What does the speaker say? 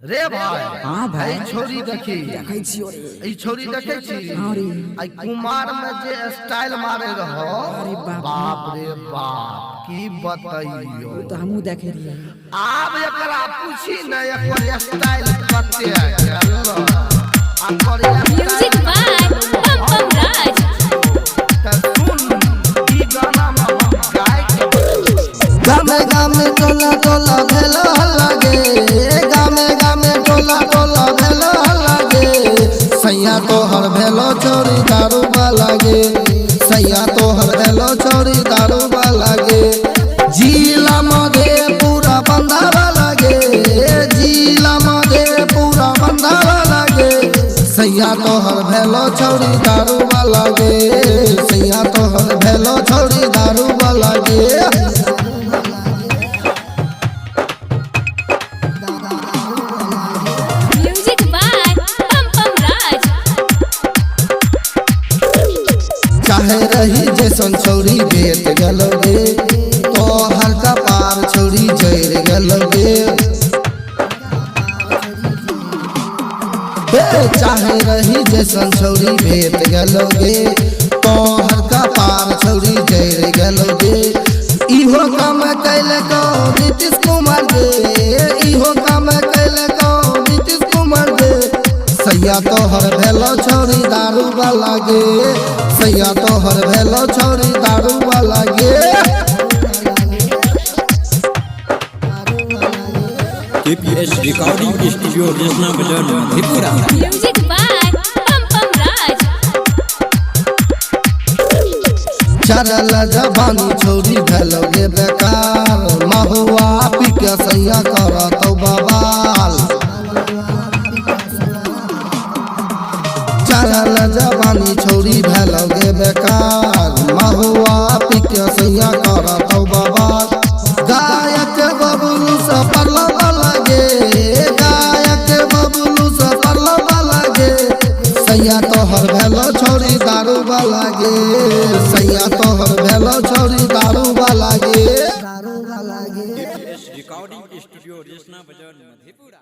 रे भाई हाँ भाई छोरी देखी देखै छियो रे ई छोरी देखे छी हाँ रे आई कुमार में जे स्टाइल मारे रहो अरे बाप बाप रे बाप की बताइयो तो हमहू देखे रहिए आब एकरा पूछी न एकर स्टाइल कते है चलो आकर म्यूजिक बाय बम बम राज सुन ई गाना में हम गाय गामे गामे टोला टोला भेलो लागे गामे गामे टोला टोला भेलो लागे सैया तोहर भेलो चोरी दारू लागे सैया तोहर भेलो चोरी दारू लागे जिला मधे पूरा बंधावा लागे जिला मधे पूरा बंधावा लागे सैया तोहर भेलो चोरी दारू लागे सैया तोहर भेलो चोरी दारू लागे म्यूजिक बाय बम बम राज चाहे रही जैसन छौरी बेट गलोगे तो हल्का पार छौरी जैर गलोगे चाहे रही जैसन छौरी बेट गलोगे तो हल्का पार छौरी जैर गलोगे इहो काम कैले को नीतीश कुमार गे इहो काम कैले को नीतीश कुमार गे सैया तोहर भेलो छौरी दारू वाला गे सैया तोहर भेलो छौरी दारू वाला गे KPS रिकॉर्डिंग स्टूडियो रेसना बाजार मधेपुरा। म्यूजिक बाय बम बम राज चरल जवानी छौरी भेलोगे बेकार महुआ पी के सैया करतौ बवाल चरल जवानी छौरी भेलोगे बेकार महुआ पी के सैया करतौ बवाल गायक बबलू से परलवा लागे गायक बबलू से परलवा लागे सैया तोहर भेलो छौरी दारू वाला गे सैया तोहर भेलो छौरी दारू वाला गे KPS रिकॉर्डिंग स्टूडियो रेसना बाजार मधेपुरा।